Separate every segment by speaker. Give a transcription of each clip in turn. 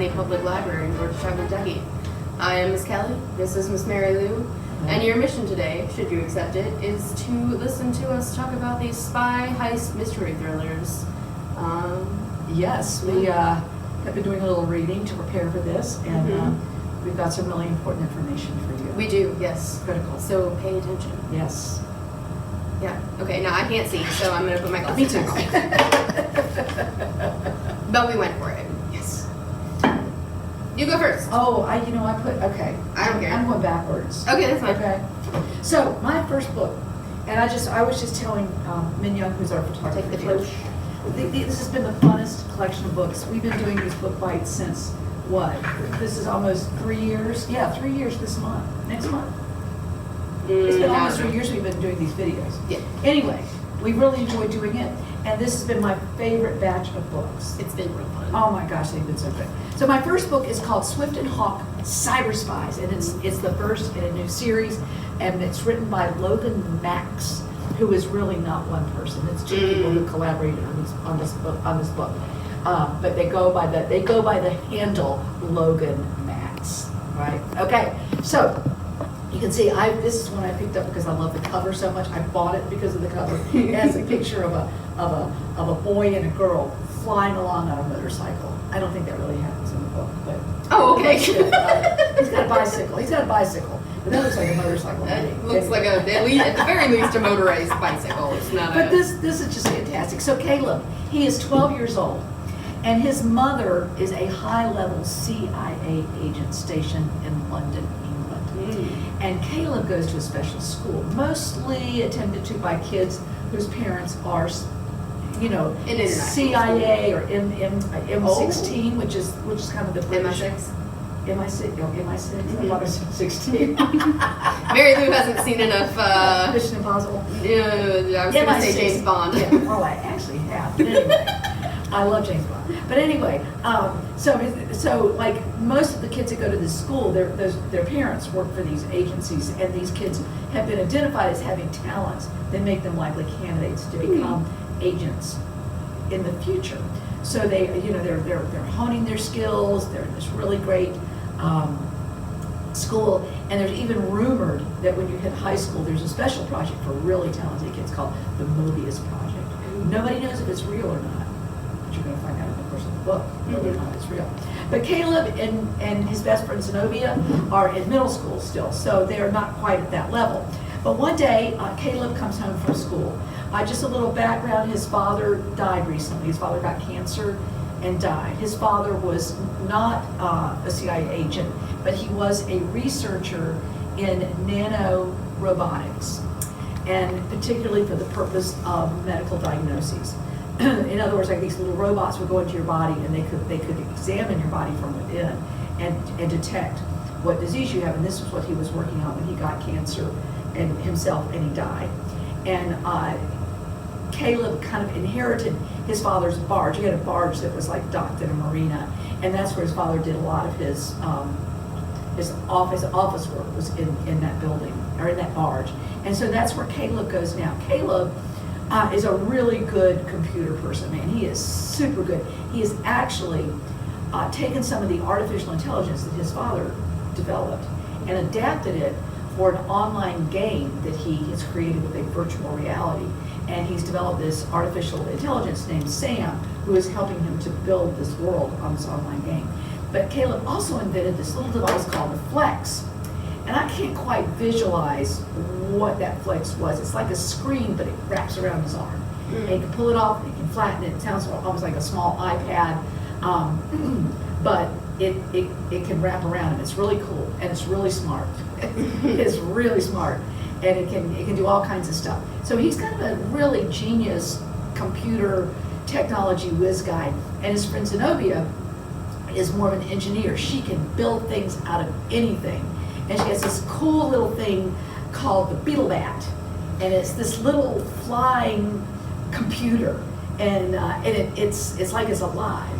Speaker 1: County Public Library in Georgetown, Kentucky. I am Miss Kelly, this is Miss Mary Lou, and your mission today, should you accept it, is to listen to us talk about these spy heist mystery thrillers.
Speaker 2: Yes, we have been doing a little reading to prepare for this, and we've got some really important information for you.
Speaker 1: We do, yes.
Speaker 2: Critical.
Speaker 1: So pay attention.
Speaker 2: Yes.
Speaker 1: Yeah, okay, now I can't see, so I'm going to put my
Speaker 2: Me
Speaker 1: glasses
Speaker 2: too.
Speaker 1: back on. But we went for it. Yes. You go first.
Speaker 2: Oh, okay.
Speaker 1: I don't care.
Speaker 2: I'm going backwards.
Speaker 1: Okay, that's fine.
Speaker 2: Okay. So, my first book, and I was just telling Min Young, who's our photographer,
Speaker 1: Take the torch.
Speaker 2: This has been the funnest collection of books. We've been doing these book bites since what? This is almost 3 years. Yeah, 3 years this month. Next month. It's been almost 3 years we've been doing these videos.
Speaker 1: Yeah.
Speaker 2: Anyway, we really enjoyed doing it, and this has been my favorite batch of books.
Speaker 1: It's been real fun.
Speaker 2: Oh my gosh, they've been so good. So my first book is called Swift and Hawk Cyber Spies, and it's the first in a new series, and it's written by Logan Max, who is really not one person. It's two people who collaborated on this book. But they go by the handle Logan Max, right? Okay, so you can see this is one I picked up because I love the cover so much. I bought it because of the cover. It has a picture of a boy and a girl flying along on a motorcycle. I don't think that really happens in the book, but
Speaker 1: Oh, okay.
Speaker 2: he's got a bicycle. But that looks like a motorcycle.
Speaker 1: It looks like at the very least a motorized bicycle. It's not
Speaker 2: But this is just fantastic. So Caleb, he is 12 years old, and his mother is a high-level CIA agent stationed in London, England. And Caleb goes to a special school, mostly attended to by kids whose parents are, CIA or M16, which is kind of the British.
Speaker 1: MI6.
Speaker 2: MI6. I thought it was 16.
Speaker 1: Mary Lou hasn't seen enough.
Speaker 2: Mission Impossible.
Speaker 1: I was going to say James Bond.
Speaker 2: Yeah, well, I actually have. But anyway, I love James Bond. But anyway, so like most of the kids that go to this school, their parents work for these agencies, and these kids have been identified as having talents that make them likely candidates to become agents in the future. So they're honing their skills. They're in this really great school, and there's even rumored that when you hit high school, there's a special project for really talented kids called the Mobius Project. Nobody knows if it's real or not, but you're going to find out in the course of the book whether or not it's real. But Caleb and his best friend Zenobia are in middle school still, so they're not quite at that level. But one day, Caleb comes home from school. Just a little background, his father died recently. His father got cancer and died. His father was not a CIA agent, but he was a researcher in nanorobotics, and particularly for the purpose of medical diagnoses. In other words, like these little robots would go into your body, and they could examine your body from within and detect what disease you have. And this was what he was working on when he got cancer and himself, and he died. And Caleb kind of inherited his father's barge. He had a barge that was like docked in a marina, and that's where his father did a lot of his office work was in that building, or in that barge. And so that's where Caleb goes now. Caleb is a really good computer person, man. He is super good. He has actually taken some of the artificial intelligence that his father developed and adapted it for an online game that he has created with a virtual reality. And he's developed this artificial intelligence named Sam, who is helping him to build this world on this online game. But Caleb also invented this little device called the Flex. And I can't quite visualize what that Flex was. It's like a screen, but it wraps around his arm. And you can pull it off, and you can flatten it. It sounds almost like a small iPad, but it can wrap around, and it's really cool, and it's really smart. It's really smart, and it can do all kinds of stuff. So he's kind of a really genius computer technology whiz guy, and his friend Zenobia is more of an engineer. She can build things out of anything, and she has this cool little thing called the Beetle Bat, and it's this little flying computer, and it's like it's alive.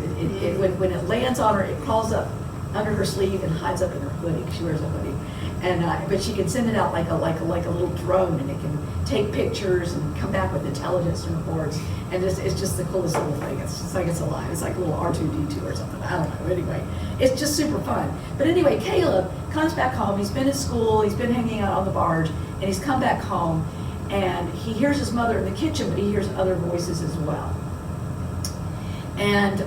Speaker 2: When it lands on her, it crawls up under her sleeve and hides up in her hoodie. She wears a hoodie, and but she can send it out like a little drone, and it can take pictures and come back with intelligence reports. And it's just the coolest little thing. It's just like it's alive. It's like a little R2D2 or something. I don't know. Anyway, it's just super fun. But anyway, Caleb comes back home. He's been at school. He's been hanging out on the barge, and he's come back home, and he hears his mother in the kitchen, but he hears other voices as well. And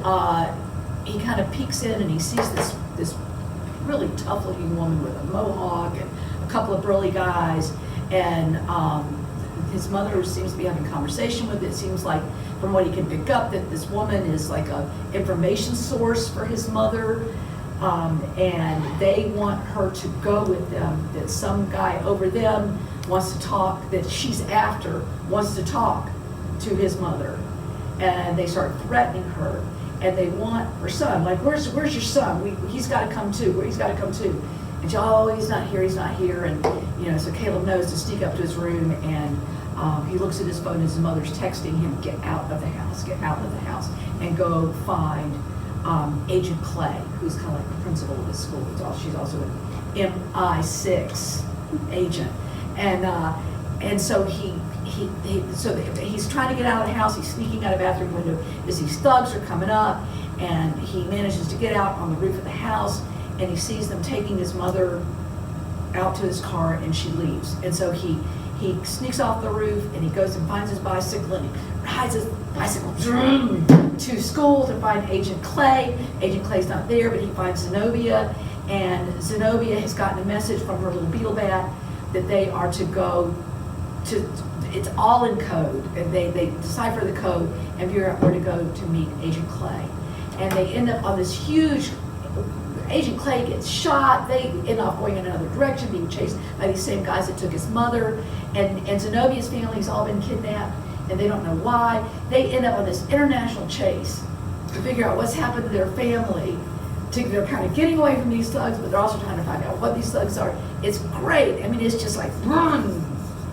Speaker 2: he kind of peeks in, and he sees this really tough-looking woman with a mohawk and a couple of burly guys, and his mother seems to be having a conversation with it. It seems like, from what he can pick up, that this woman is like a information source for his mother, and they want her to go with them, that some guy over them wants to talk, that she's after, wants to talk to his mother. And they start threatening her, and they want her son, like, where's your son? He's got to come too. He's got to come too. And she, oh, he's not here. And so Caleb knows to sneak up to his room, and he looks at his phone, and his mother's texting him, get out of the house, and go find Agent Clay, who's kind of like the principal of his school. She's also an MI6 agent, and so he's trying to get out of the house. He's sneaking out a bathroom window as these thugs are coming up, and he manages to get out on the roof of the house, and he sees them taking his mother out to his car, and she leaves. And so he sneaks off the roof, and he goes and finds his bicycle, and he rides his bicycle to school to find Agent Clay. Agent Clay's not there, but he finds Zenobia, and Zenobia has gotten a message from her little beetle bat that they are to go to, it's all in code, and they decipher the code and figure out where to go to meet Agent Clay. And they end up on this huge, Agent Clay gets shot, they end up going in another direction, being chased by these same guys that took his mother, and Zenobia's family's all been kidnapped, and they don't know why. They end up on this international chase to figure out what's happened to their family. They're kind of getting away from these thugs, but they're also trying to find out what these thugs are. It's great. I mean, it's just like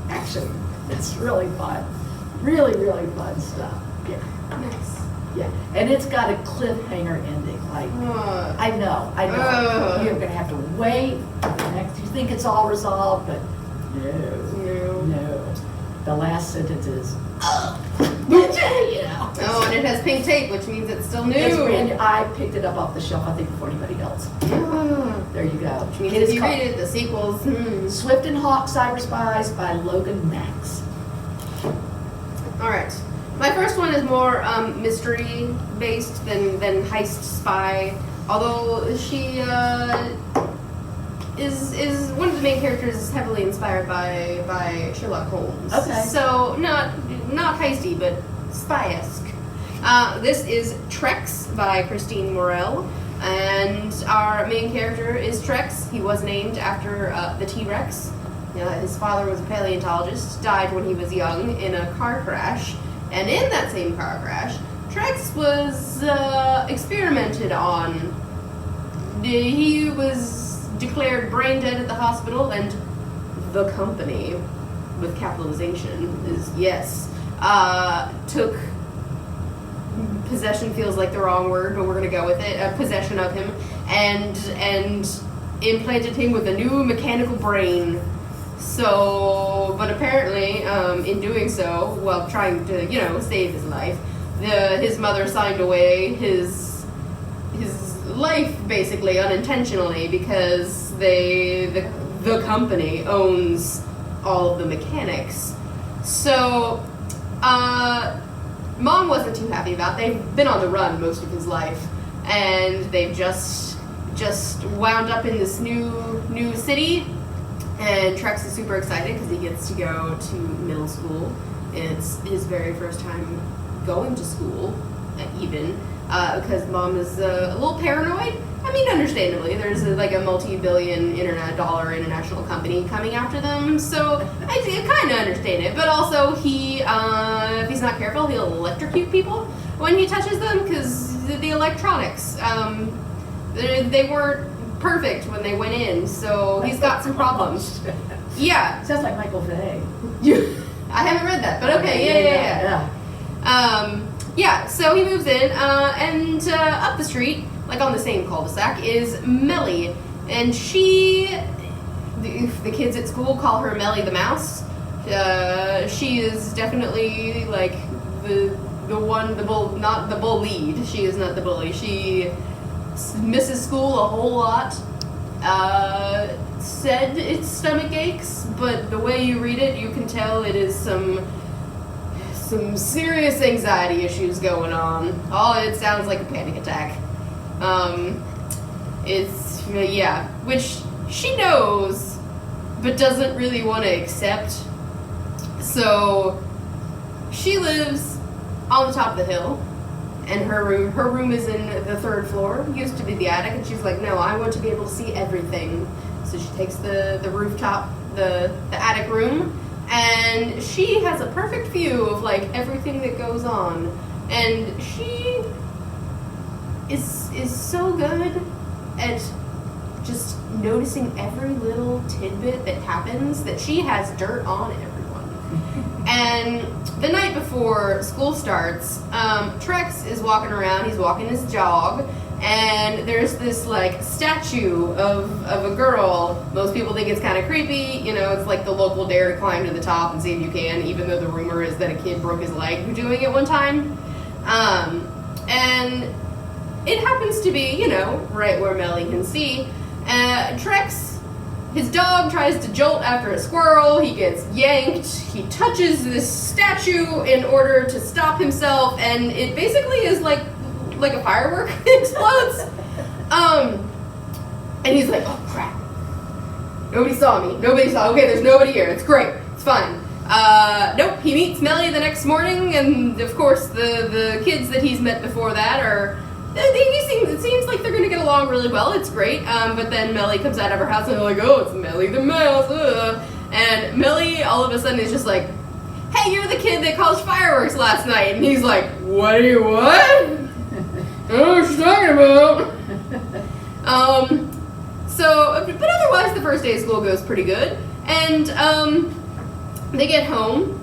Speaker 2: action. It's really fun. Really, really fun stuff. Yeah.
Speaker 1: Nice.
Speaker 2: Yeah. And it's got a cliffhanger ending. Like, I know. You're going to have to wait for the next. You think it's all resolved, but no. The last sentence is,
Speaker 1: Oh, and it has pink tape, which means it's still new.
Speaker 2: It's brand new. I picked it up off the shelf, I think, before anybody else. There you go.
Speaker 1: Which means if you read it, the sequel's
Speaker 2: Swift and Hawk Cyber Spies by Logan Max.
Speaker 1: All right. My first one is more mystery based than heist spy. Although she is one of the main characters is heavily inspired by Sherlock Holmes.
Speaker 2: Okay.
Speaker 1: So not heisty, but spy-esque. This is Trex by Christine Morel, and our main character is Trex. He was named after the T-Rex. His father was a paleontologist, died when he was young in a car crash, and in that same car crash, Trex was experimented on. He was declared brain dead at the hospital, and the company, with capitalization, is took possession, feels like the wrong word, but we're gonna go with it, possession of him, and implanted him with a new mechanical brain. So, but apparently, in doing so, while trying to, save his life, his mother signed away his life, basically, unintentionally, because the company owns all of the mechanics. So, Mom wasn't too happy about it. They've been on the run most of his life, and they've just wound up in this new city. And Trex is super excited because he gets to go to middle school. It's his very first time going to school, even, because Mom is a little paranoid. I mean, understandably, there's a multi-billion dollar international company coming after them, so I kind of understand it. But also, if he's not careful, he'll electrocute people when he touches them, because the electronics, they weren't perfect when they went in, so he's got some problems. Yeah.
Speaker 2: Sounds like Michael Fay.
Speaker 1: I haven't read that, but okay, yeah. So he moves in, and up the street, like on the same cul-de-sac, is Melly. And the kids at school call her Melly the Mouse. She is definitely like the bull, not the bull lead. She is not the bully. She misses school a whole lot. Said it's stomach aches, but the way you read it, you can tell it is some serious anxiety issues going on. It sounds like a panic attack. Which she knows, but doesn't really want to accept. So she lives on the top of the hill, and her room is in the 3rd floor. Used to be the attic, and she's like, no, I want to be able to see everything. So she takes the rooftop, the attic room, and she has a perfect view of like everything that goes on. And she is so good at just noticing every little tidbit that happens that she has dirt on everyone. And the night before school starts, Trex is walking around, he's walking his jog, and there's this like statue of a girl. Most people think it's kind of creepy, it's like the local dare to climb to the top and see if you can, even though the rumor is that a kid broke his leg doing it one time. And it happens to be, right where Melly can see. Trex, his dog tries to jolt after a squirrel. He gets yanked. He touches this statue in order to stop himself, and it basically is like a firework explodes. And he's like, oh crap. Nobody saw me. Okay, there's nobody here. It's great. It's fine. Nope, he meets Melly the next morning, and of course the kids that he's met before that it seems like they're gonna get along really well. It's great. But then Melly comes out of her house and they're like, oh, it's Melly the Mouse. And Melly all of a sudden is just like, hey, you're the kid that caused fireworks last night. And he's like, what? I don't know what you're talking about. But otherwise the first day of school goes pretty good. And they get home.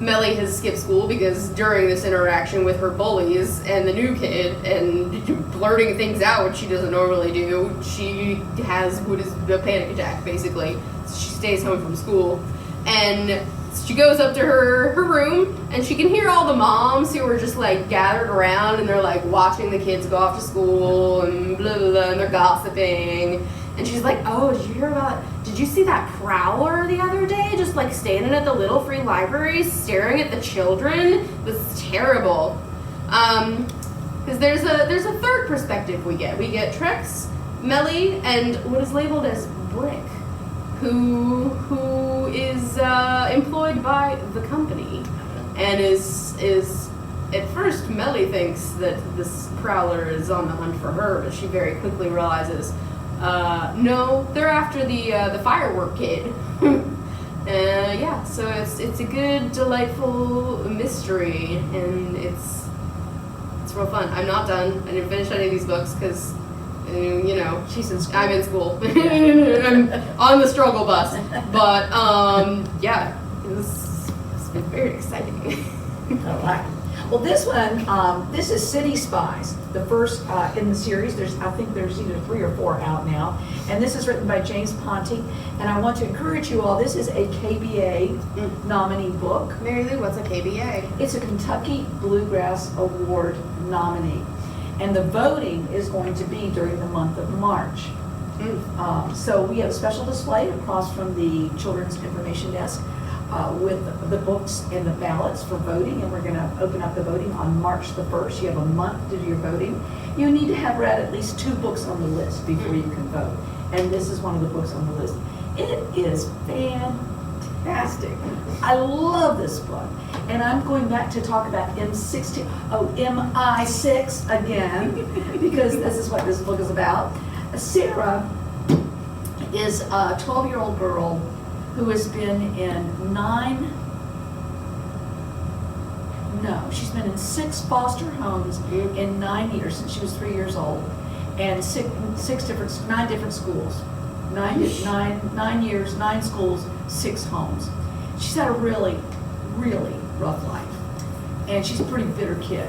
Speaker 1: Melly has skipped school because during this interaction with her bullies and the new kid and blurting things out, which she doesn't normally do, she has what is a panic attack, basically. So she stays home from school. And she goes up to her room, and she can hear all the moms who are just like gathered around, and they're like watching the kids go off to school and blah, blah, blah, and they're gossiping. And she's like, oh, did you see that prowler the other day? Just like standing at the Little Free Library staring at the children? This is terrible. Because there's a third perspective we get. We get Trex, Melly, and what is labeled as Brick, who is employed by the company. And is at first Melly thinks that this prowler is on the hunt for her, but she very quickly realizes no, they're after the firework kid. So it's a good, delightful mystery, and it's real fun. I'm not done. I didn't finish any of these books because,
Speaker 2: she's in school.
Speaker 1: I'm in school. I'm on the struggle bus. But it's been very exciting.
Speaker 2: All right. Well, this one, this is City Spies, the first in the series. I think there's either 3 or 4 out now. And this is written by James Ponte. And I want to encourage you all, this is a KBA nominee book.
Speaker 1: Mary Lou, what's a KBA?
Speaker 2: It's a Kentucky Bluegrass Award nominee. And the voting is going to be during the month of March. So we have a special display across from the Children's Information Desk with the books and the ballots for voting, and we're going to open up the voting on March the 1st. You have a month to do your voting. You need to have read at least 2 books on the list before you can vote, and this is one of the books on the list. It is fantastic. I love this book, and I'm going back to talk about MI6 again, because this is what this book is about. Sarah is a 12-year-old girl who has been in she's been in 6 foster homes in 9 years since she was 3 years old, and 9 different schools. 9 years, 9 schools, 6 homes. She's had a really, really rough life, and she's a pretty bitter kid.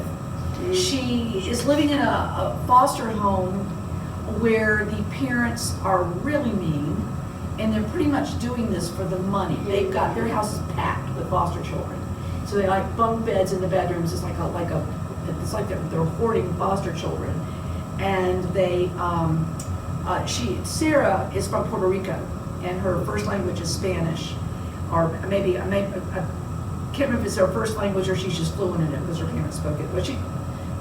Speaker 2: She is living in a foster home where the parents are really mean, and they're pretty much doing this for the money. They've got their house is packed with foster children, so they like bunk beds in the bedrooms. It's like they're hoarding foster children, and Sarah is from Puerto Rico, and her first language is Spanish, or maybe I can't remember if it's her first language or she's just fluent in it because her parents spoke it. But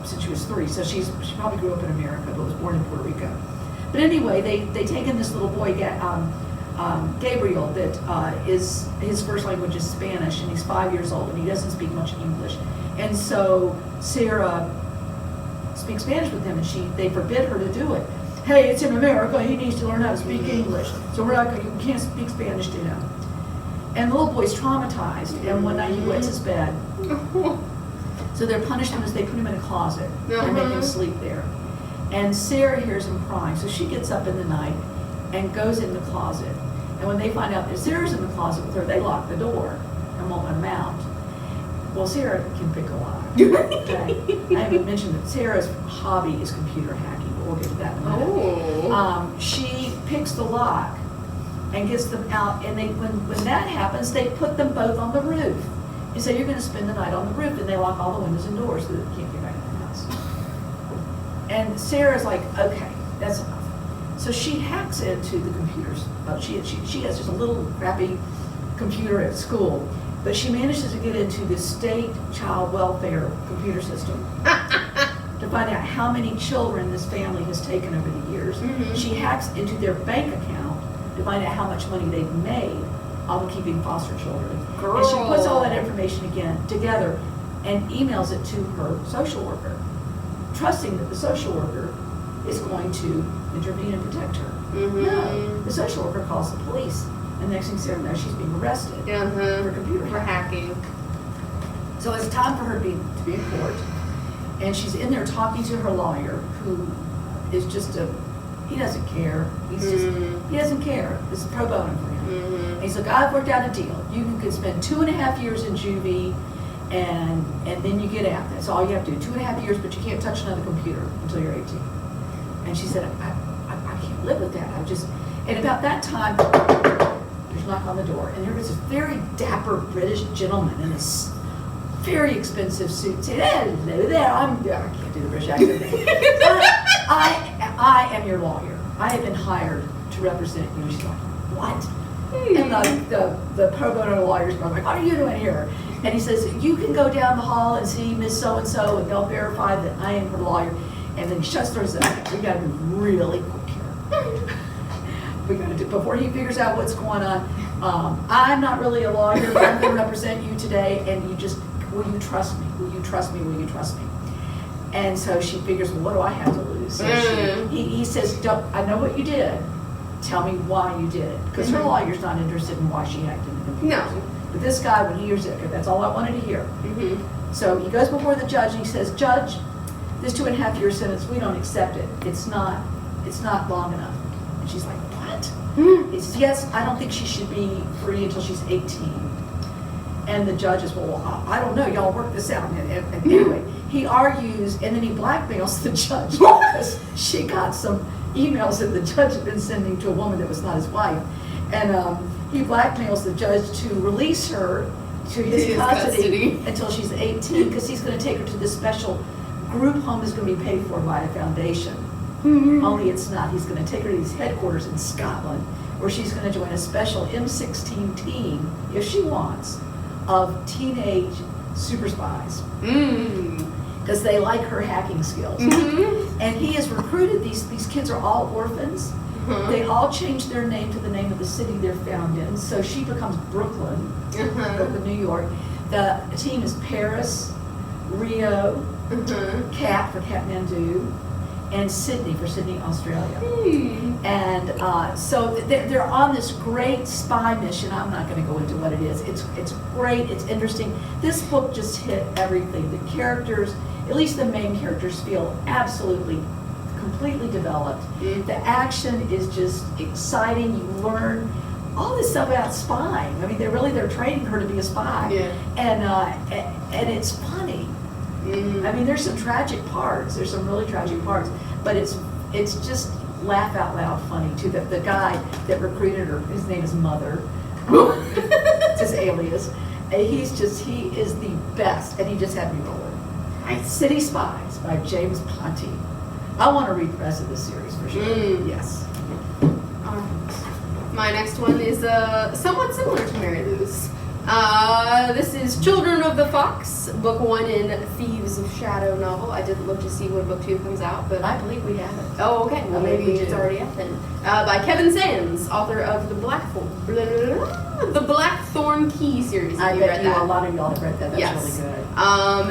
Speaker 2: since she was 3, so she probably grew up in America, but was born in Puerto Rico. But anyway, they take in this little boy, Gabriel, that is his first language is Spanish, and he's 5 years old, and he doesn't speak much English. And so Sarah speaks Spanish with him, and they forbid her to do it. Hey, it's in America. He needs to learn how to speak English, so you can't speak Spanish to him. And the little boy's traumatized, and one night he wets his bed. So their punishment is they put him in a closet and make him sleep there. And Sarah hears him crying, so she gets up in the night and goes in the closet. And when they find out that Sarah's in the closet with her, they lock the door and won't let him out. Well, Sarah can pick a lock. Okay? I haven't mentioned that Sarah's hobby is computer hacking, but we'll get to that in a minute. She picks the lock and gets them out, and when that happens, they put them both on the roof. And say, you're going to spend the night on the roof, and they lock all the windows and doors so that you can't get back in the house. And Sarah's like, okay, that's enough. So she hacks into the computers. She has just a little crappy computer at school, but she manages to get into the state child welfare computer system to find out how many children this family has taken over the years. She hacks into their bank account to find out how much money they've made on keeping foster children.
Speaker 1: Girl.
Speaker 2: And she puts all that information together and emails it to her social worker, trusting that the social worker is going to intervene and protect her. No, the social worker calls the police, and the next thing Sarah knows, she's being arrested for computer hacking. So it's time for her to be in court, and she's in there talking to her lawyer, who is just he doesn't care. He doesn't care. It's pro bono for him. And he's like, I've worked out a deal. You can spend 2.5 years in juvie, and then you get out. That's all you have to do. 2.5 years, but you can't touch another computer until you're 18. And she said, I can't live with that. And about that time, there's a knock on the door, and there was a very dapper British gentleman in this very expensive suit saying, hello there, I can't do the British accent. I am your lawyer. I have been hired to represent you. And she's like, what? And the pro bono lawyers are like, what are you doing here? And he says, you can go down the hall and see Miss So-and-so, and they'll verify that I am her lawyer. And then he shuts the doors and says, we got to move really quick here. We got to do, before he figures out what's going on. I'm not really a lawyer, but I'm going to represent you today, and will you trust me? Will you trust me? Will you trust me? And so she figures, well, what do I have to lose? So he says, I know what you did. Tell me why you did it. Because her lawyer's not interested in why she hacked into the computer. No. But this guy, when he hears it, that's all I wanted to hear. So he goes before the judge and he says, Judge, this 2.5 year sentence, we don't accept it. It's not long enough. And she's like, what? He says, yes, I don't think she should be free until she's 18. And the judge is, well, I don't know, y'all work this out. And anyway, he argues, and then he blackmails the judge because she got some emails that the judge had been sending to a woman that was not his wife. And he blackmails the judge to release her to his custody until she's 18, because he's going to take her to this special group home that's going to be paid for by a foundation. Only it's not. He's going to take her to these headquarters in Scotland, where she's going to join a special M16 team, if she wants, of teenage super spies. Because they like her hacking skills. And he has recruited these kids are all orphans. They all change their name to the name of the city they're found in. So she becomes Brooklyn, Brooklyn, New York. The team is Paris, Rio, Cat for Kathmandu, and Sydney for Sydney, Australia. And so they're on this great spy mission. I'm not going to go into what it is. It's great. It's interesting. This book just hit everything. The characters, at least the main characters, feel absolutely, completely developed. The action is just exciting. You learn all this stuff about spying. I mean, they're training her to be a spy. And it's funny.
Speaker 1: Mm.
Speaker 2: I mean, there's some tragic parts. There's some really tragic parts, but it's just laugh out loud funny too. That the guy that recruited her, his name is Mother. It's his alias. And he is the best, and he just had me rolling.
Speaker 1: Nice.
Speaker 2: City Spies by James Ponti. I want to read the rest of this series for sure. Yes.
Speaker 1: My next one is somewhat similar to Mary Lou's. This is Children of the Fox, book 1 in Thieves of Shadow novel. I didn't look to see when book 2 comes out, but
Speaker 2: I believe we have it.
Speaker 1: oh, okay. Well, maybe it's already out then. By Kevin Sands, author of the Blackthorn Key series.
Speaker 2: I
Speaker 1: Have
Speaker 2: bet
Speaker 1: read
Speaker 2: you
Speaker 1: that?
Speaker 2: a lot of y'all have read that. That's
Speaker 1: Yes.
Speaker 2: really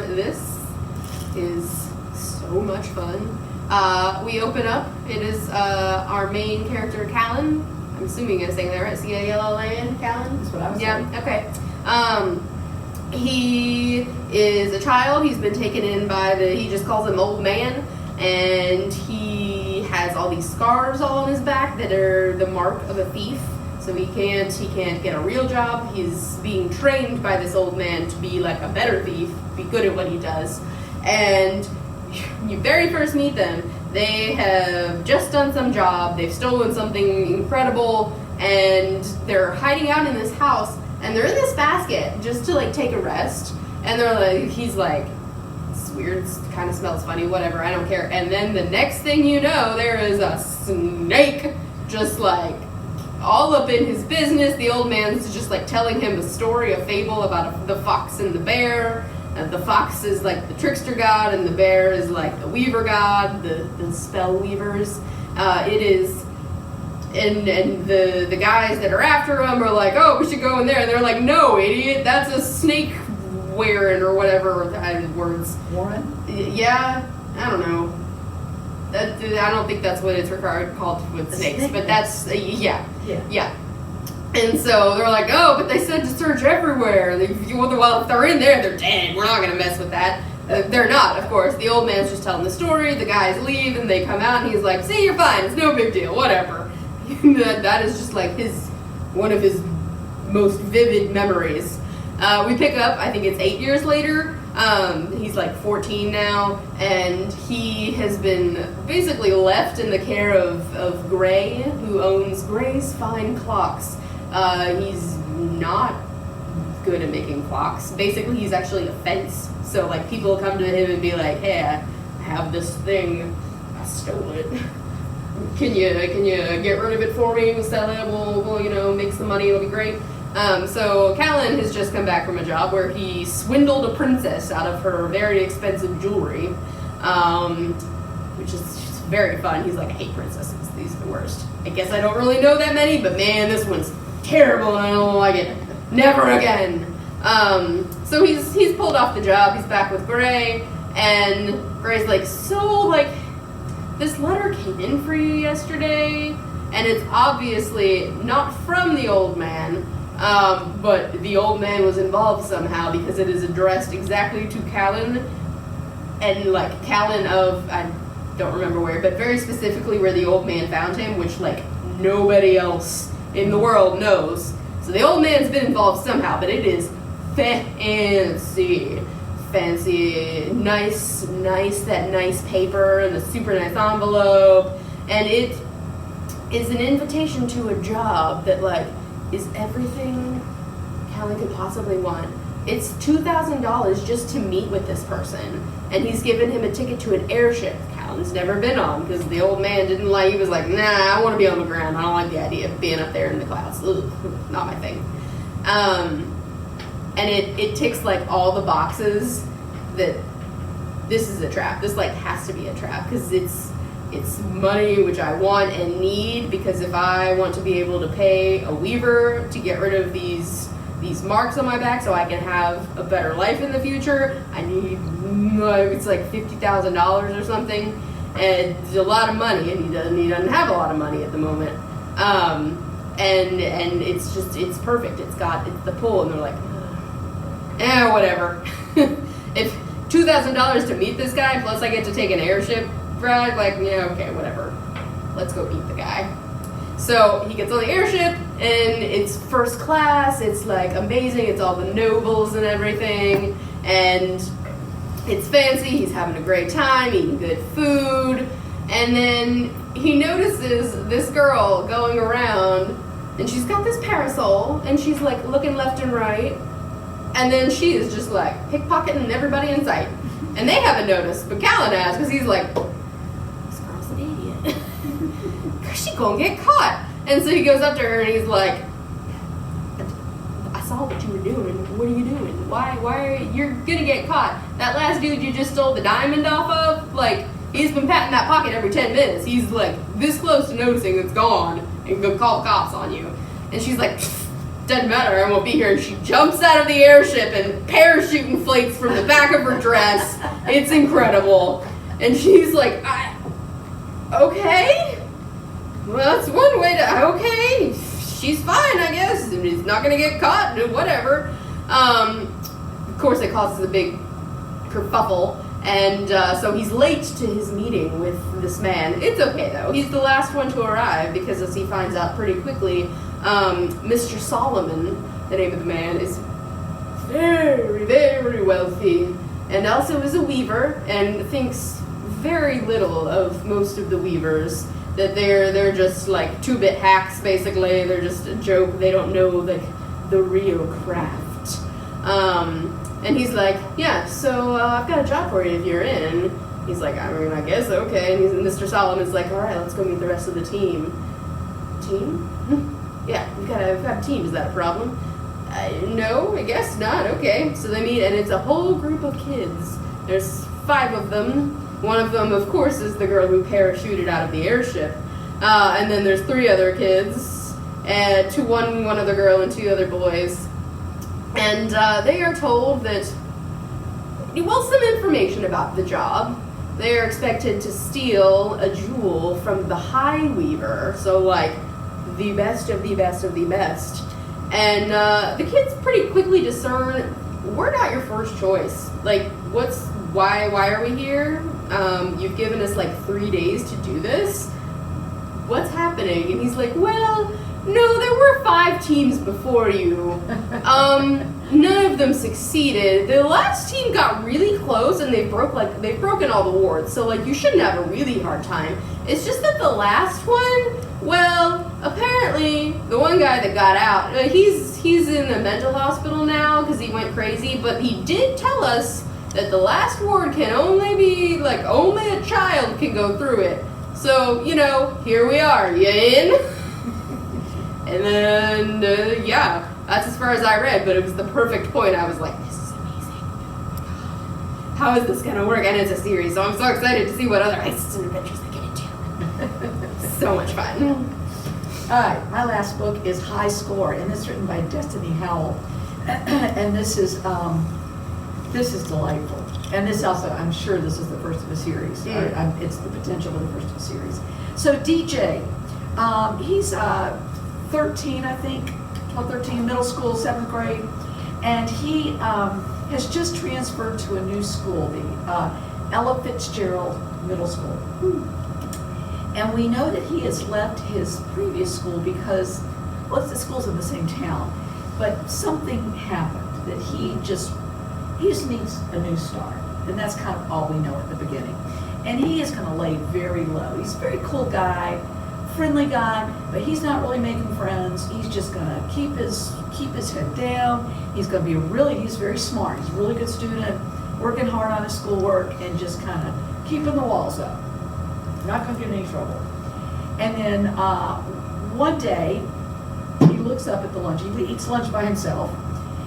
Speaker 2: good.
Speaker 1: This is so much fun. We open up. It is our main character, Callan. I'm assuming I'm saying that right. C-A-L-L-A-N, Callan?
Speaker 2: That's what I was saying.
Speaker 1: Yeah, okay. He is a child. He's been taken in by he just calls him Old Man. And he has all these scars all on his back that are the mark of a thief. So he can't get a real job. He's being trained by this old man to be like a better thief, be good at what he does. And you very first meet them, they have just done some job, they've stolen something incredible, and they're hiding out in this house, and they're in this basket just to like take a rest. And he's like, it's weird, it kind of smells funny, whatever, I don't care. And then the next thing you know, there is a snake just like all up in his business. The old man's just like telling him a story, a fable about the fox and the bear. And the fox is like the trickster god, and the bear is like the weaver god, the spell weavers. It is, and the guys that are after him are like, oh, we should go in there. And they're like, no, idiot, that's a snake wearing or whatever words.
Speaker 2: Warren?
Speaker 1: Yeah, I don't know. I don't think that's what it's called with snakes, but that's, yeah. And so they're like, oh, but they said to search everywhere. Well, if they're in there, they're dead. We're not going to mess with that. They're not, of course. The old man's just telling the story. The guys leave, and they come out, and he's like, see, you're fine. It's no big deal. Whatever. That is just like one of his most vivid memories. We pick up, I think it's 8 years later. He's like 14 now, and he has been basically left in the care of Gray, who owns Gray's Fine Clocks. He's not good at making clocks. Basically, he's actually a fence. So, like, people come to him and be like, hey, I have this thing. I stole it. Can you get rid of it for me? We'll sell it. We'll make some money. It'll be great. So Callan has just come back from a job where he swindled a princess out of her very expensive jewelry, which is just very fun. He's like, I hate princesses. These are the worst. I guess I don't really know that many, but man, this one's terrible and I don't like it. Never again. So he's pulled off the job. He's back with Gray, and Gray's like, so like, this letter came in for you yesterday, and it's obviously not from the old man, but the old man was involved somehow because it is addressed exactly to Callan, and like Callan of, I don't remember where, but very specifically where the old man found him, which like nobody else in the world knows. So the old man's been involved somehow, but it is fancy, nice, that nice paper and the super nice envelope, and it is an invitation to a job that like is everything Callan could possibly want. It's $2,000 just to meet with this person, and he's given him a ticket to an airship Callan's never been on because the old man didn't like. He was like, nah, I want to be on the ground. I don't like the idea of being up there in the clouds. Ugh, not my thing. And it ticks like all the boxes that this is a trap. This like has to be a trap because it's money which I want and need, because if I want to be able to pay a weaver to get rid of these marks on my back so I can have a better life in the future, I need, it's like $50,000 or something, and it's a lot of money, and he doesn't have a lot of money at the moment. And it's perfect. It's the pull, and they're like, whatever. If $2,000 to meet this guy, plus I get to take an airship ride, like, yeah, okay, whatever. Let's go meet the guy. So he gets on the airship, and it's first class. It's like amazing. It's all the nobles and everything, and It's fancy, he's having a great time, eating good food, and then he notices this girl going around, and she's got this parasol, and she's like looking left and right, and then she is just like pickpocketing everybody in sight. And they haven't noticed, but Callan has, because he's like, this girl's an idiot. She gonna get caught. And so he goes up to her and he's like, I saw what you were doing. What are you doing? Why are you're gonna get caught? That last dude you just stole the diamond off of, like, he's been patting that pocket every 10 minutes. He's like this close to noticing it's gone and gonna call cops on you. And she's like, doesn't matter, I won't be here. And she jumps out of the airship and parachute inflates from the back of her dress. It's incredible. And she's like, okay? Well, that's one way to, okay, she's fine, I guess. And he's not going to get caught, whatever. Of course, it causes a big kerfuffle. And so he's late to his meeting with this man. It's okay, though. He's the last one to arrive because, as he finds out pretty quickly, Mr. Solomon, the name of the man, is very, very wealthy, and also is a weaver, and thinks very little of most of the weavers. That they're just like two-bit hacks, basically. They're just a joke. They don't know like the real craft. And he's like, yeah, so I've got a job for you if you're in. He's like, I mean, I guess okay. And Mr. Solomon's like, all right, let's go meet the rest of the team. Team? Yeah, we've got a team. Is that a problem? No, I guess not. Okay. So they meet, and it's a whole group of kids. There's 5 of them. One of them, of course, is the girl who parachuted out of the airship. And then there's 3 other kids, and one other girl and 2 other boys. And they are told that, well, some information about the job. They are expected to steal a jewel from the High Weaver. So, like, the best of the best of the best. And the kids pretty quickly discern, we're not your first choice. Like, why are we here? You've given us like 3 days to do this. What's happening? And he's like, well, no, there were 5 teams before you. None of them succeeded. The last team got really close and they've broken all the wards. So like you shouldn't have a really hard time. It's just that the last one, well, apparently the one guy that got out, he's in a mental hospital now because he went crazy, but he did tell us that the last ward can only be, like, only a child can go through it. So, you know, here we are. You in? And then, yeah, that's as far as I read, but it was the perfect point. I was like, this is amazing. How is this going to work? And it's a series, so I'm so excited to see what other heists and adventures they get into. So much fun.
Speaker 2: All right, my last book is High Score, and it's written by Destiny Howell. And this is delightful. And this also, I'm sure this is the first of a series. It's the potential of the first of a series. So DJ, he's 13, I think, 12, 13, middle school, 7th grade. And he has just transferred to a new school, the Ella Fitzgerald Middle School. And we know that he has left his previous school because, well, the school's in the same town, but something happened that he just needs a new start. And that's kind of all we know at the beginning. And he is going to lay very low. He's a very cool guy, friendly guy, but he's not really making friends. He's just going to keep his head down. He's going to be he's very smart. He's a really good student, working hard on his schoolwork and just kind of keeping the walls up. Not going to get in any trouble. And then one day, he looks up at the lunch. He eats lunch by himself.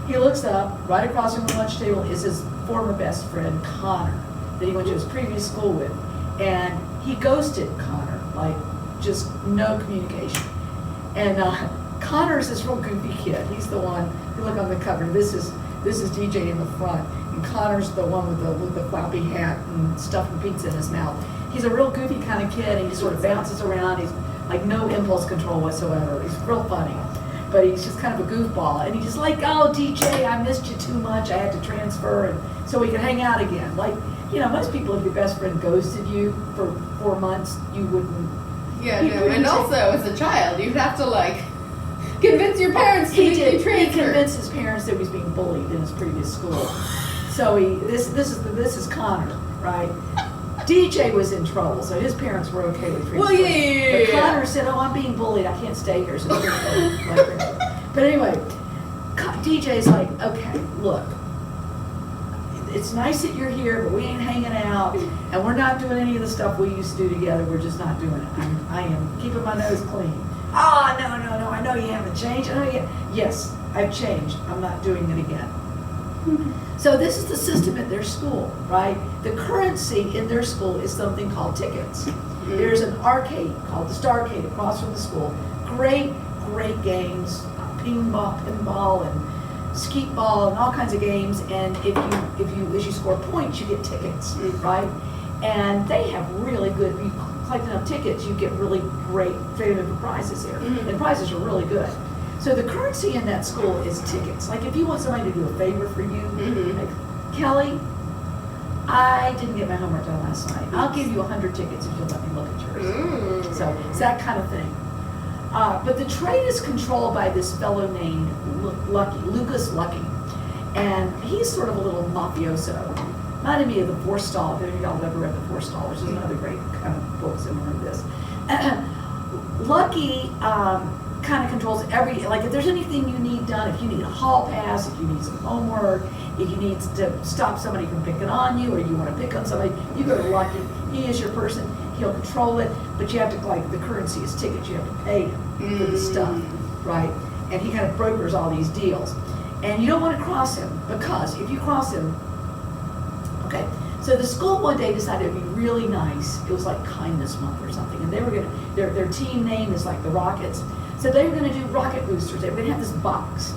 Speaker 2: He looks up, right across from the lunch table is his former best friend, Connor, that he went to his previous school with. And he ghosted Connor, like just no communication. And Connor's this real goofy kid. He's the one, if you look on the cover, this is DJ in the front. And Connor's the one with the floppy hat and stuffing pizza in his mouth. He's a real goofy kind of kid, and he sort of bounces around. He's like no impulse control whatsoever. He's real funny. But he's just kind of a goofball. And he's like, oh, DJ, I missed you too much. I had to transfer, and so we could hang out again. Like, you know, most people, if your best friend ghosted you for 4 months, you wouldn't.
Speaker 1: Yeah, no, and also, as a child, you'd have to, like, convince your parents to make you transfer.
Speaker 2: He convinced his parents that he was being bullied in his previous school. So this is Connor, right? DJ was in trouble, so his parents were okay with transferring.
Speaker 1: Well, yeah.
Speaker 2: But Connor said, "Oh, I'm being bullied. I can't stay here." So they're gonna go. But anyway, DJ's like, "Okay, look, it's nice that you're here, but we ain't hanging out, and we're not doing any of the stuff we used to do together. We're just not doing it. I am keeping my nose clean." "Oh, no, I know you haven't changed. I know you." "Yes, I've changed. I'm not doing it again." So this is the system at their school, right? The currency in their school is something called tickets. There's an arcade called the Starcade across from the school. Great games, pinball, and skeet ball, and all kinds of games. And as you score points, you get tickets, right? And they have really good. You collect enough tickets, you get really great favorable prizes here, and prizes are really good. So the currency in that school is tickets. Like if you want somebody to do a favor for you, like, "Kelly, I didn't get my homework done last night. I'll give you 100 tickets if you'll let me look at yours." So it's that kind of thing. But the trade is controlled by this fellow named Lucas Lucky. And he's sort of a little mafioso. Reminded me of The Forestall. If any of y'all have ever read The Forestall, which is another great kind of book similar to this. Lucky kind of controls like if there's anything you need done, if you need a hall pass, if you need some homework, if you need to stop somebody from picking on you, or you want to pick on somebody, you go to Lucky. He is your person. He'll control it, but you have to, like, the currency is tickets. You have to pay him for the stuff, right? And he kind of brokers all these deals. And you don't want to cross him, because if you cross him, okay, so the school one day decided it'd be really nice. It was like Kindness Month or something, and they were gonna, their team name is like the Rockets. So they were gonna do rocket boosters. They were gonna have this box.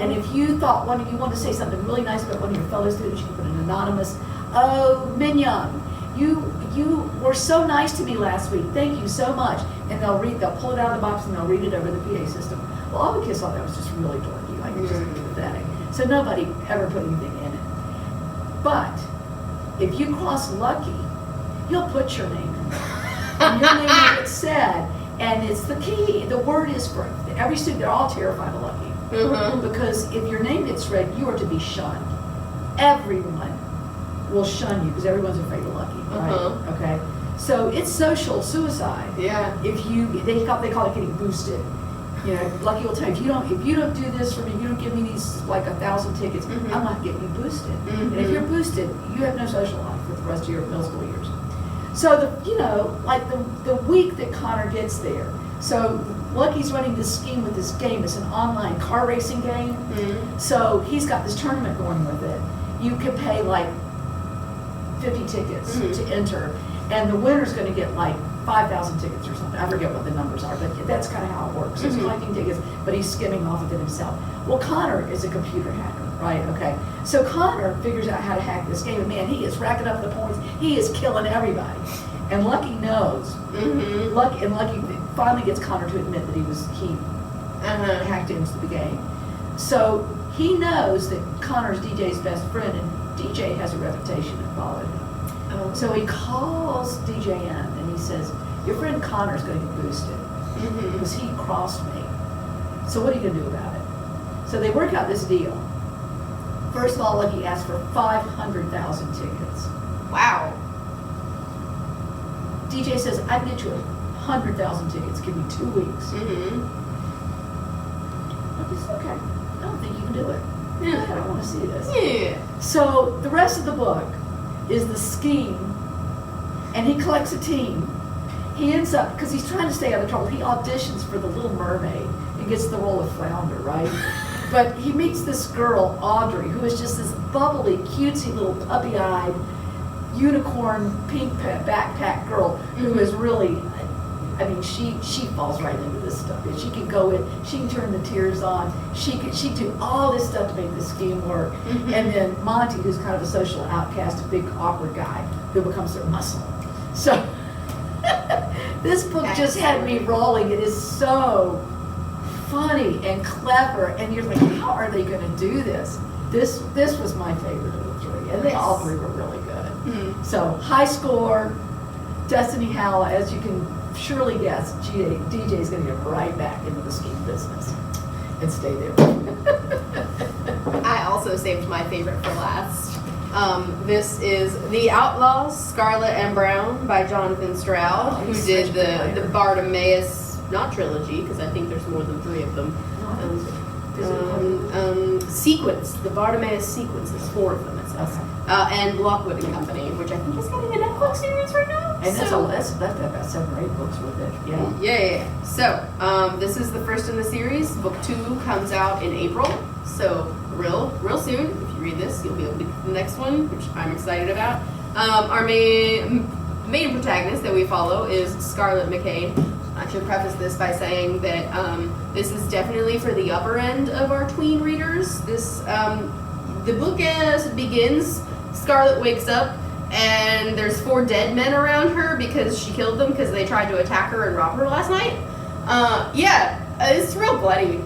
Speaker 2: And if you thought one of you wanted to say something really nice about one of your fellow students, you could put an anonymous, "Oh, Minyoung, you were so nice to me last week. Thank you so much." And they'll pull it out of the box and they'll read it over the PA system. Well, all the kids thought that was just really dorky, like it's just pathetic. So nobody ever put anything in it. But if you cross Lucky, he'll put your name in there. And your name will get said, and it's the key. The word is for every student. They're all terrified of Lucky. Because if your name gets read, you are to be shunned. Everyone will shun you because everyone's afraid of Lucky, right? Okay. So it's social suicide.
Speaker 1: Yeah.
Speaker 2: If they call it getting boosted. You know, Lucky will tell you, if you don't do this for me, you don't give me these like 1,000 tickets, I'm not getting you boosted. And if you're boosted, you have no social life for the rest of your middle school years. So the week that Connor gets there, so Lucky's running this scheme with this game. It's an online car racing game. So he's got this tournament going with it. You can pay like 50 tickets to enter, and the winner's going to get like 5,000 tickets or something. I forget what the numbers are, but that's kind of how it works. He's collecting tickets, but he's skimming off of it himself. Well, Connor is a computer hacker, right? Okay. So Connor figures out how to hack this game, and man, he is racking up the points. He is killing everybody. And Lucky knows. Lucky finally gets Connor to admit that he hacked into the game. So he knows that Connor's DJ's best friend, and DJ has a reputation and followed him. So he calls DJ in and he says, "Your friend Connor's going to get boosted because he crossed me. So what are you going to do about it?" So they work out this deal. First of all, Lucky asked for 500,000 tickets.
Speaker 1: Wow.
Speaker 2: DJ says, "I can get you 100,000 tickets. Give me 2 weeks." Lucky says, "Okay, I don't think you can do it. Yeah, I want to see this."
Speaker 1: Yeah.
Speaker 2: So the rest of the book is the scheme, and he collects a team. He ends up, because he's trying to stay out of trouble, he auditions for The Little Mermaid and gets the role of Flounder, right? But he meets this girl, Audrey, who is just this bubbly, cutesy little puppy-eyed, unicorn, pink backpack girl who is really, I mean, she falls right into this stuff. She can go in, she can turn the tears on, she do all this stuff to make the scheme work. And then Monty, who's kind of a social outcast, a big awkward guy, who becomes their muscle. So this book just had me rolling. It is so funny and clever, and you're like, how are they going to do this? This was my favorite of the three, and they all three were really good. So high score, Destiny Howell, as you can surely guess, DJ is going to get right back into the scheme business and stay there.
Speaker 1: I also saved my favorite for last. This is The Outlaws, Scarlet and Brown by Jonathan Stroud, who did the Bartimaeus, not trilogy, because I think there's more than 3 of them. Sequence, the Bartimaeus sequence, there's 4 of them, it says.
Speaker 2: Okay.
Speaker 1: And Lockwood and Company, which I think is getting a Netflix series right now.
Speaker 2: And that's about 7 or 8 books with it. Yeah.
Speaker 1: Yeah. So, this is the first in the series. Book 2 comes out in April. So, real soon. If you read this, you'll be able to get the next one, which I'm excited about. Our main protagonist that we follow is Scarlet McCain. I should preface this by saying that this is definitely for the upper end of our tween readers. The book as it begins, Scarlet wakes up and there's 4 dead men around her because she killed them because they tried to attack her and rob her last night. It's real bloody.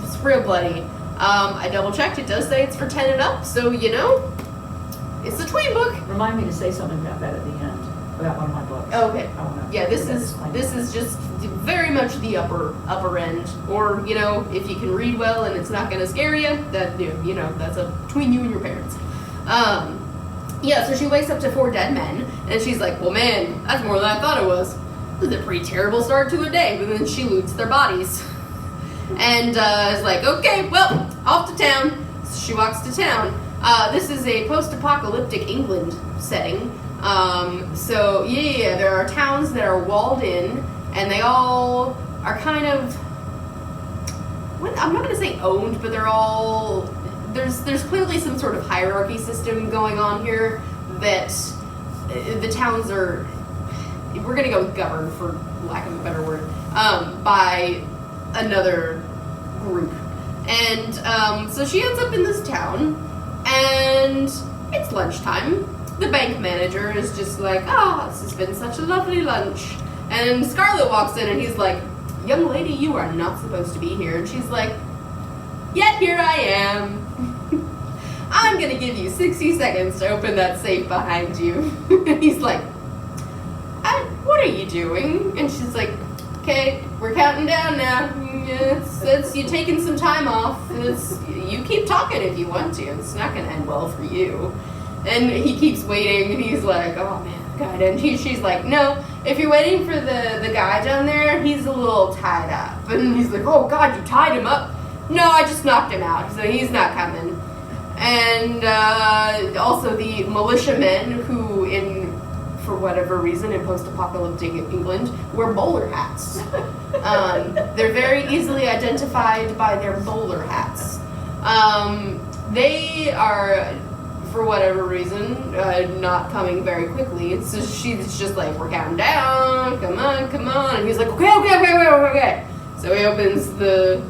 Speaker 1: It's real bloody. I double checked. It does say it's for 10 and up, so it's a tween book.
Speaker 2: Remind me to say something about that at the end, about one of my books.
Speaker 1: Okay. This is just very much the upper end, or if you can read well and it's not going to scare you, that that's between you and your parents. So she wakes up to 4 dead men, and she's like, well, man, that's more than I thought it was. This is a pretty terrible start to a day. But then she loots their bodies, and is like, okay, well, off to town. So she walks to town. This is a post-apocalyptic England setting. There are towns that are walled in, and they all are kind of, I'm not going to say owned, but they're all, there's clearly some sort of hierarchy system going on here that the towns are, we're going to go with governed, for lack of a better word, by another group. And so she ends up in this town, and it's lunchtime. The bank manager is just like, this has been such a lovely lunch. And Scarlet walks in and he's like, young lady, you are not supposed to be here. And she's like, yet here I am. I'm gonna give you 60 seconds to open that safe behind you. And he's like, what are you doing? And she's like, okay, we're counting down now. It's you taking some time off. You keep talking if you want to. It's not gonna end well for you. And he keeps waiting, and he's like, oh man, God. And she's like, no, if you're waiting for the guy down there, he's a little tied up. And he's like, oh God, you tied him up? No, I just knocked him out, so he's not coming. And also the militiamen who, for whatever reason, in post-apocalyptic England, wear bowler hats. They're very easily identified by their bowler hats. They are, for whatever reason, not coming very quickly. So she's just like, we're counting down, come on. And he's like, okay. So he opens the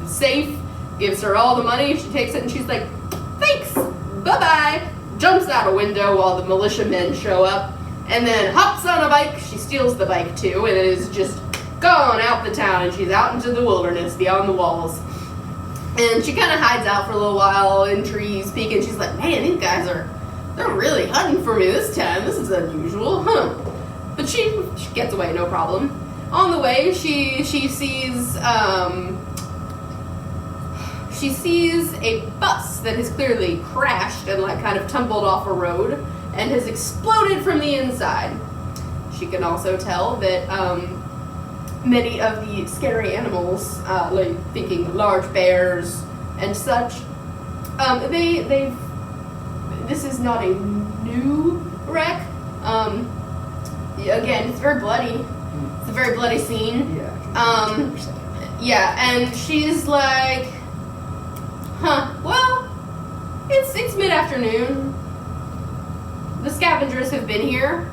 Speaker 1: safe, gives her all the money, she takes it, and she's like, thanks, bye-bye. Jumps out a window while the militiamen show up, and then hops on a bike. She steals the bike too, and is just gone out the town, and she's out into the wilderness beyond the walls. And she kind of hides out for a little while in trees, peeking. She's like, man, these guys they're really hunting for me this time. This is unusual, huh? But she gets away, no problem. On the way, she sees a bus that has clearly crashed and kind of tumbled off a road and has exploded from the inside. She can also tell that many of the scary animals, thinking large bears and such, this is not a new wreck. Again, it's very bloody. It's a very bloody scene. And she's like, well, it's mid-afternoon. The scavengers have been here.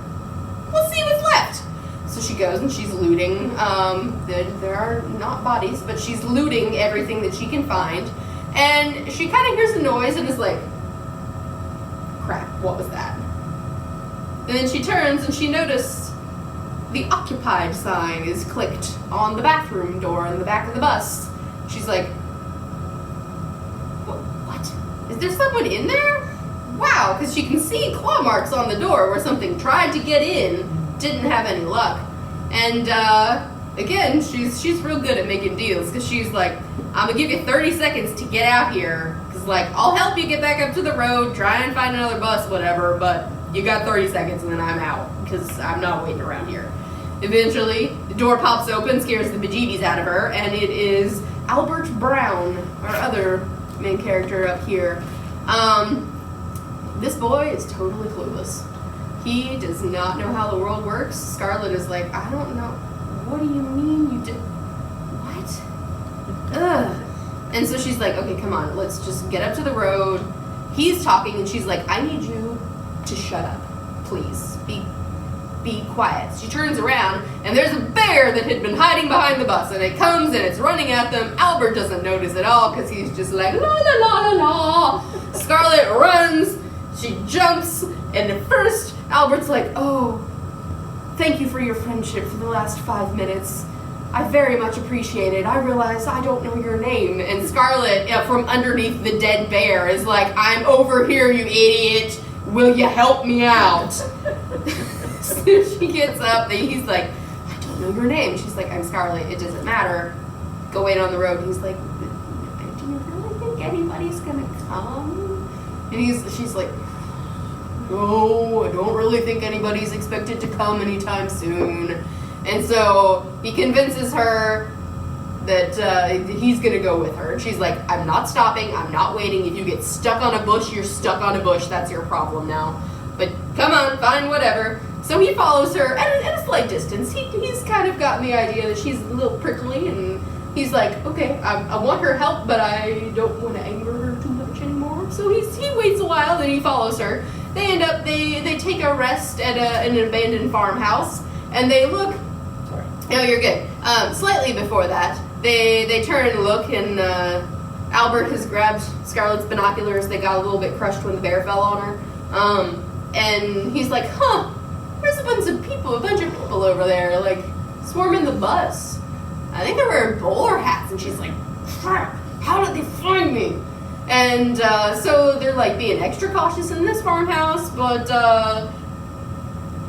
Speaker 1: Let's see what's left. So she goes and she's looting. There are not bodies, but she's looting everything that she can find. And she kind of hears a noise and is like, crap, what was that? And then she turns and she notices the occupied sign is clicked on the bathroom door in the back of the bus. She's like, what? Is there someone in there? Wow, because she can see claw marks on the door where something tried to get in, didn't have any luck. And again, she's real good at making deals, because she's like, I'm gonna give you 30 seconds to get out here, because is like, I'll help you get back up to the road, try and find another bus, whatever, but you got 30 seconds and then I'm out, because I'm not waiting around here. Eventually, the door pops open, scares the bejeebies out of her, and it is Albert Brown, our other main character up here. This boy is totally clueless. He does not know how the world works. Scarlett is like, I don't know. What do you mean you did? What? Ugh. And so she's like, okay, come on, let's just get up to the road. He's talking, and she's like, I need you to shut up, please. Be quiet. She turns around, and there's a bear that had been hiding behind the bus, and it comes and it's running at them. Albert doesn't notice at all because he's just like, la la la la la. Scarlett runs, she jumps, and at first, Albert's like, oh, thank you for your friendship for the last 5 minutes. I very much appreciate it. I realize I don't know your name. And Scarlett, from underneath the dead bear, is like, I'm over here, you idiot. Will you help me out? So she gets up, and he's like, I don't know your name. She's like, I'm Scarlett. It doesn't matter. Go wait on the road. He's like, do you really think anybody's gonna come? And she's like, no, I don't really think anybody's expected to come anytime soon. And so he convinces her that he's gonna go with her. She's like, I'm not stopping, I'm not waiting. If you get stuck on a bush, you're stuck on a bush. That's your problem now. But come on, fine, whatever. So he follows her at a slight distance. He's kind of gotten the idea that she's a little prickly, and he's like, okay, I want her help, but I don't want to anger her too much anymore. So he waits a while, then he follows her. They end up, they take a rest at an abandoned farmhouse, and they look, sorry, no, you're good. Slightly before that, they turn and look, and Albert has grabbed Scarlett's binoculars. They got a little bit crushed when the bear fell on her. And he's like, huh, there's a bunch of people over there, like, swarming the bus. I think they're wearing bowler hats. And she's like, crap, how did they find me? And so they're, like, being extra cautious in this farmhouse, but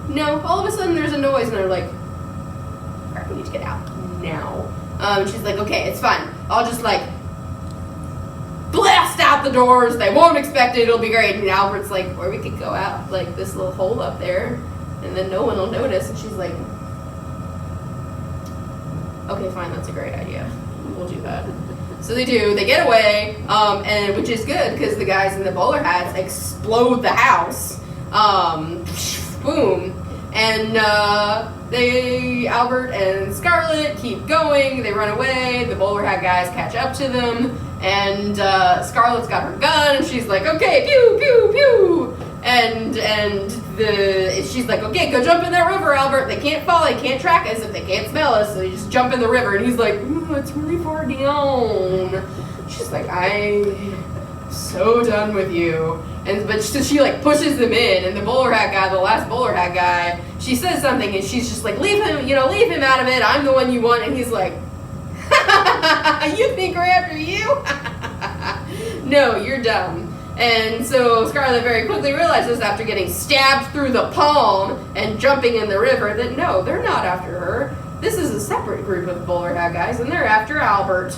Speaker 1: no, all of a sudden there's a noise, and they're like, crap, we need to get out now. She's like, okay, it's fine. I'll just, like, blast out the doors. They won't expect it. It'll be great. And Albert's like, or we could go out, like, this little hole up there, and then no one will notice. And she's like, okay, fine, that's a great idea. We'll do that. So they do. They get away, and which is good because the guys in the bowler hats explode the house. Boom. And Albert and Scarlett keep going. They run away. The bowler hat guys catch up to them. And Scarlett's got her gun, and she's like, okay, pew, pew, pew. And she's like, okay, go jump in that river, Albert. They can't follow, they can't track us if they can't smell us, so you just jump in the river. And he's like, ooh, it's really far down. She's like, I'm so done with you. But she like pushes him in, and the bowler hat guy, the last bowler hat guy, she says something, and she's just like, leave him out of it. I'm the one you want. And he's like, you think we're after you? No, you're dumb. And so Scarlett very quickly realizes after getting stabbed through the palm and jumping in the river that no, they're not after her. This is a separate group of bowler hat guys, and they're after Albert.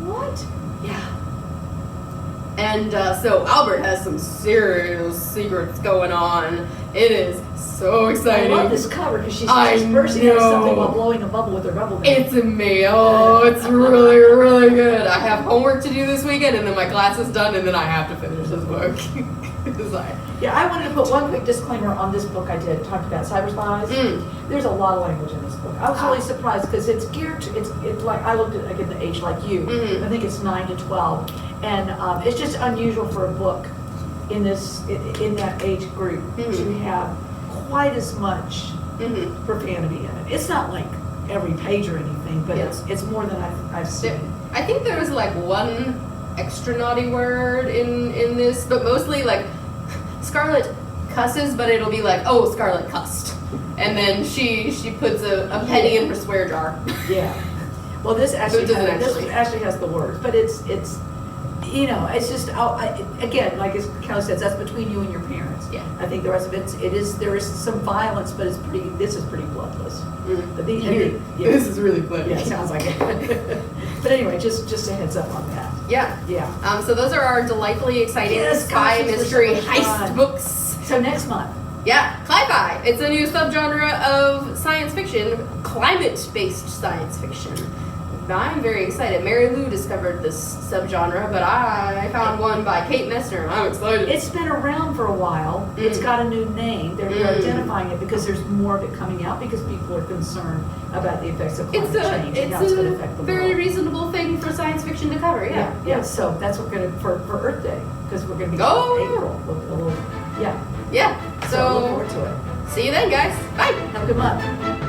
Speaker 2: What?
Speaker 1: Yeah. And so Albert has some serious secrets going on. It is so exciting.
Speaker 2: I love this cover because she's bursting into something while blowing a bubble with her bubble gun.
Speaker 1: It's amazing. Oh, it's really, really good. I have homework to do this weekend, and then my class is done, and then I have to finish this book.
Speaker 2: Yeah, I wanted to put one quick disclaimer on this book I did. Talked about cyber spies. There's a lot of language in this book. I was really surprised because it's geared to, it's like, I looked at, again, the age like you. I think it's 9 to 12. And it's just unusual for a book in that age group to have quite as much profanity in it. It's not like every page or anything, but it's more than I've seen.
Speaker 1: I think there was like one extra naughty word in this, but mostly like Scarlett cusses, but it'll be like, oh, Scarlett cussed, and then she puts a penny in her swear jar.
Speaker 2: Yeah. Well, this actually has the words, but it's you know, it's just, again, like as Kelly says, that's between you and your parents.
Speaker 1: Yeah.
Speaker 2: I think the rest of there is some violence, but this is pretty bloodless.
Speaker 1: Mm.
Speaker 2: But
Speaker 1: This is really funny.
Speaker 2: Yeah, it sounds like it. But anyway, just a heads up on that.
Speaker 1: Yeah.
Speaker 2: Yeah.
Speaker 1: So those are our delightfully exciting
Speaker 2: Yes,
Speaker 1: spy
Speaker 2: gosh, this was
Speaker 1: mystery
Speaker 2: so much
Speaker 1: heist
Speaker 2: fun.
Speaker 1: books.
Speaker 2: So next month.
Speaker 1: Yeah, Cli-Fi. It's a new subgenre of science fiction, climate-based science fiction. I'm very excited. Mary Lou discovered this subgenre, but I found one by Kate Messner, and I'm excited.
Speaker 2: It's been around for a while. It's got a new name. They're identifying it because there's more of it coming out because people are concerned about the effects of climate change and how it's going to affect the world.
Speaker 1: very reasonable thing for science fiction to cover,
Speaker 2: Yeah. So that's what we're going to, for Earth Day, because we're going to be in April. With a little,
Speaker 1: Yeah.
Speaker 2: So look forward to it.
Speaker 1: See you then, guys. Bye.
Speaker 2: Have a good month.